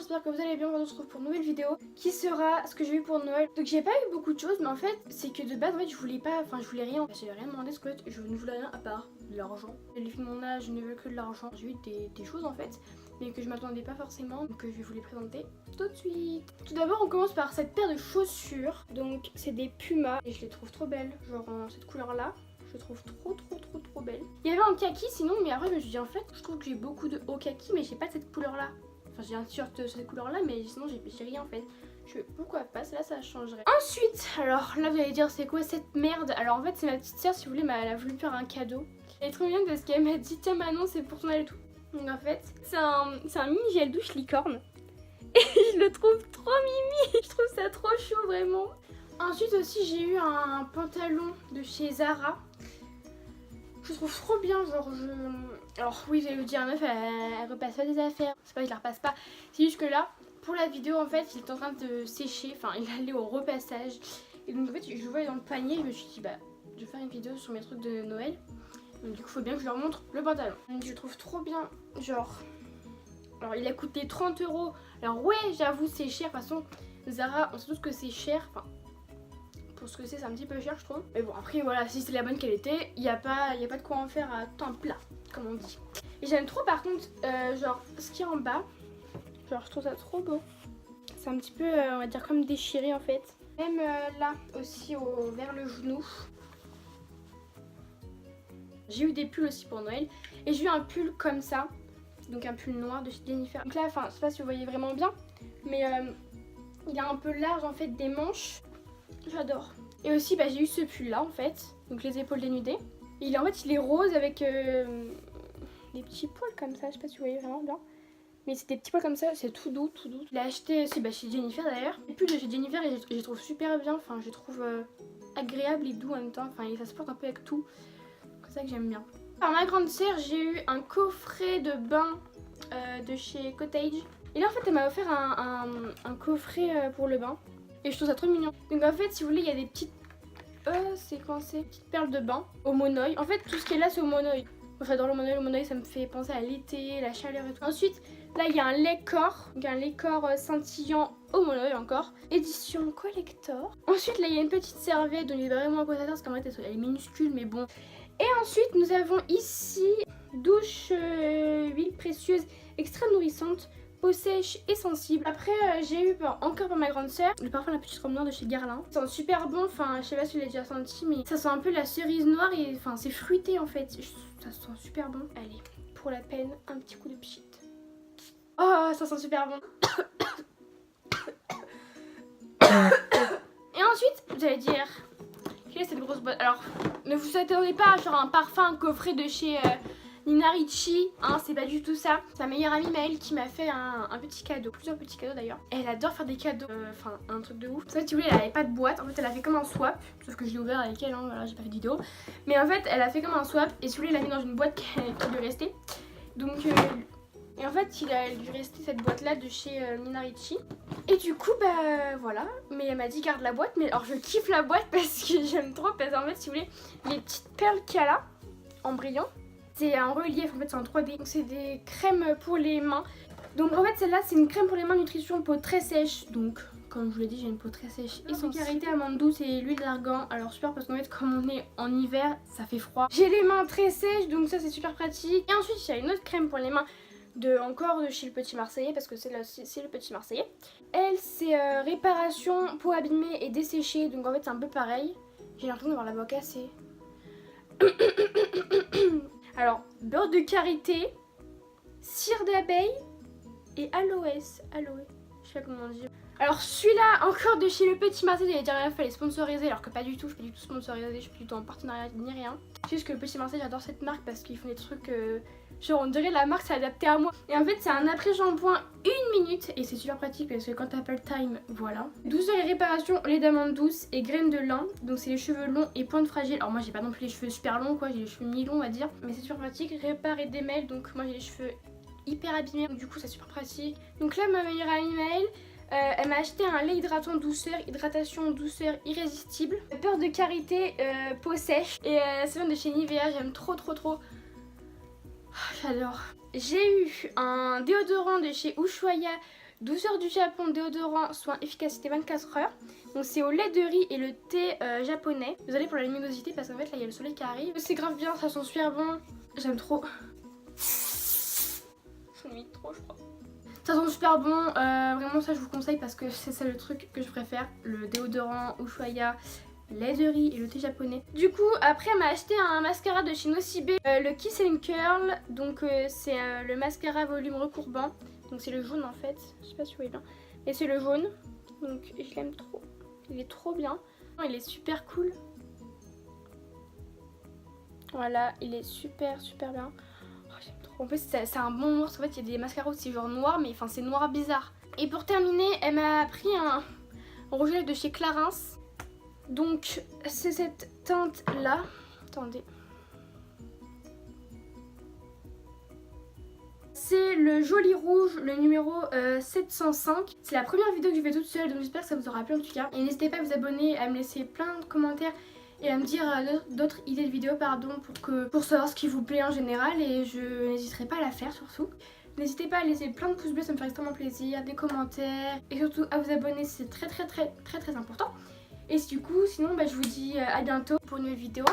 j'espère que vous allez bien. On se retrouve pour une nouvelle vidéo qui sera ce que j'ai eu pour Noël. Donc j'ai pas eu beaucoup de choses, mais en fait c'est que de base en fait je voulais pas, enfin je voulais rien. J'avais rien demandé parce que je ne voulais rien à part de l'argent. Les filles de mon âge ne veulent que de l'argent. J'ai eu des choses en fait, mais que je m'attendais pas forcément, donc je vais vous les présenter tout de suite. Tout d'abord on commence par cette paire de chaussures. Donc c'est des Puma et je les trouve trop belles, genre en cette couleur là. Je trouve trop belle. Il y avait un kaki sinon, mais après je me suis dit en fait je trouve que j'ai beaucoup de hauts kaki, mais j'ai pas de cette couleur là. Enfin j'ai un t-shirt de cette couleur là, mais sinon j'ai rien en fait. Pourquoi pas, là ça changerait. Ensuite, alors là vous allez dire c'est quoi cette merde. Alors en fait c'est ma petite soeur, si vous voulez, elle a voulu me faire un cadeau. Elle est trop mignonne parce qu'elle m'a dit tiens Manon c'est pour ton Noël et tout. Donc en fait c'est un mini gel douche licorne. Et je le trouve trop mimi. Je trouve ça trop chaud vraiment. Ensuite aussi j'ai eu un pantalon de chez Zara. Je trouve trop bien, genre Alors oui, j'allais vous dire, meuf, elle repasse pas des affaires. C'est pas que je la repasse pas, c'est juste que là, pour la vidéo, en fait, il est en train de sécher. Enfin, il allait au repassage. Et donc, en fait, je le voyais dans le panier. Je me suis dit, bah, je vais faire une vidéo sur mes trucs de Noël. Donc, du coup, faut bien que je leur montre le pantalon. Donc, je le trouve trop bien, genre... Alors, il a coûté 30 €. Alors, ouais, j'avoue, c'est cher. De toute façon, Zara, on sait tous que c'est cher. Enfin... Pour ce que c'est un petit peu cher je trouve. Mais bon après voilà, si c'est la bonne qualité, il n'y a pas de quoi en faire à temps plat comme on dit. Et j'aime trop par contre genre ce qui est en bas. Genre je trouve ça trop beau. C'est un petit peu on va dire comme déchiré en fait. Même là aussi vers le genou. J'ai eu des pulls aussi pour Noël. Et j'ai eu un pull comme ça. Donc un pull noir de chez Jennifer. Donc là enfin je sais pas si vous voyez vraiment bien. Mais il est un peu large en fait des manches. J'adore. Et aussi j'ai eu ce pull là en fait, donc les épaules dénudées. Et en fait il est rose avec des petits poils comme ça, je sais pas si vous voyez vraiment bien. Mais c'est des petits poils comme ça, c'est tout doux, tout doux. Je l'ai acheté aussi chez Jennifer d'ailleurs. Les pulls de chez Jennifer et je les trouve super bien, enfin je les trouve agréables et doux en même temps. Enfin ça se porte un peu avec tout, c'est ça que j'aime bien. Par ma grande sœur j'ai eu un coffret de bain de chez Cottage. Et là en fait elle m'a offert un coffret pour le bain. Et je trouve ça trop mignon. Donc en fait si vous voulez il y a des petites... c'est quoi c'est petites perles de bain au monoeil. En fait tout ce qui est là c'est au monoeil. Moi j'adore le monoeil ça me fait penser à l'été, la chaleur et tout. Ensuite là il y a un lait corps. Donc un lait corps scintillant au monoeil encore. Édition collector. Ensuite là il y a une petite serviette dont il est vraiment à quoi ça sert parce qu'en fait elle est minuscule mais bon. Et ensuite nous avons ici douche huile précieuse extra nourrissante. Peau sèche et sensible. Après j'ai eu encore par ma grande sœur le parfum La Petite Robe Noire de chez Guerlain. Ça sent super bon, enfin je sais pas si vous l'avez déjà senti mais ça sent un peu la cerise noire et enfin c'est fruité en fait. Ça sent super bon. Allez, pour la peine, un petit coup de pchit. Oh ça sent super bon. Et ensuite vous allez dire quelle est cette grosse boîte. Alors ne vous attendez pas à genre un parfum, un coffret de chez... Nina Ricci, hein, c'est pas du tout ça. Sa meilleure amie Maëlle qui m'a fait un petit cadeau, plusieurs petits cadeaux d'ailleurs. Elle adore faire des cadeaux, enfin un truc de ouf. Ça, si vous voulez, elle avait pas de boîte, en fait elle a fait comme un swap, sauf que je l'ai ouvert avec elle, hein, voilà, j'ai pas fait de vidéo. Mais en fait elle a fait comme un swap et si vous voulez, elle l'a mis dans une boîte qui lui restait. Donc, et en fait il a dû rester cette boîte là de chez Nina Ricci. Et du coup, voilà, mais elle m'a dit garde la boîte, mais alors je kiffe la boîte parce que j'aime trop, parce qu'en fait, si vous voulez, les petites perles qu'il y a là, en brillant. C'est un relief, en fait c'est en 3D. Donc c'est des crèmes pour les mains. Donc en fait celle-là c'est une crème pour les mains nutrition peau très sèche. Donc comme je vous l'ai dit j'ai une peau très sèche et sans carité amande douce et l'huile d'argan. Alors super parce qu'en fait comme on est en hiver ça fait froid. J'ai les mains très sèches donc ça c'est super pratique. Et ensuite il y a une autre crème pour les mains encore de chez le Petit Marseillais parce que c'est le Petit Marseillais. Elle c'est réparation peau abîmée et desséchée. Donc en fait c'est un peu pareil. J'ai l'impression d'avoir la voix cassée. Alors, beurre de karité, cire d'abeille et aloès. Aloe, je sais pas comment dire. Alors celui-là, encore de chez le Petit Marseillais, j'allais dire il fallait sponsoriser alors que pas du tout, je suis pas du tout sponsorisée, je suis pas du tout en partenariat ni rien. C'est juste que le Petit Marseillais, j'adore cette marque parce qu'ils font des trucs, genre on dirait la marque c'est adapté à moi. Et en fait c'est un après-shampoing 1 minute et c'est super pratique parce que quand t'as pas le time, voilà. Douceur et réparation, lait d'amande douce et graines de lin, donc c'est les cheveux longs et pointe fragile. Alors moi j'ai pas non plus les cheveux super longs quoi, j'ai les cheveux mi-longs on va dire, mais c'est super pratique. Répare et démêle, donc moi j'ai les cheveux hyper abîmés, donc du coup c'est super pratique. Donc là ma meilleure amie Maëlle, elle m'a acheté un lait hydratant douceur, hydratation douceur irrésistible, beurre de karité, peau sèche et c'est de chez Nivea, j'aime trop. Oh, j'adore. J'ai eu un déodorant de chez Ushuaïa Douceur du Japon déodorant soin efficacité 24 heures. Donc c'est au lait de riz et le thé japonais. Désolée pour la luminosité parce qu'en fait là il y a le soleil qui arrive. C'est grave bien, ça sent super bon. J'aime trop. J'en ai mis trop je crois. Ça sent super bon, vraiment ça je vous conseille parce que c'est ça le truc que je préfère. Le déodorant Ushuaïa, lait de riz et le thé japonais. Du coup après elle m'a acheté un mascara de chez Nocibe, le Kiss and Curl. Donc c'est le mascara volume recourbant. Donc c'est le jaune en fait, je sais pas si vous voyez bien. Mais c'est le jaune, donc je l'aime trop. Il est trop bien, il est super cool. Voilà, il est super bien. Oh, j'aime trop. En plus c'est un bon noir parce qu'en fait il y a des mascaras aussi genre noir mais enfin c'est noir bizarre. Et pour terminer elle m'a pris un rouge à lèvres de chez Clarins. Donc c'est cette teinte là. Attendez. C'est le joli rouge, le numéro 705. C'est la première vidéo que je fais toute seule, donc j'espère que ça vous aura plu en tout cas. Et n'hésitez pas à vous abonner, à me laisser plein de commentaires et à me dire d'autres idées de vidéos pour savoir ce qui vous plaît en général. Et je n'hésiterai pas à la faire surtout. N'hésitez pas à laisser plein de pouces bleus, ça me fait extrêmement plaisir, des commentaires et surtout à vous abonner, c'est très important. Et du coup sinon je vous dis à bientôt pour une nouvelle vidéo.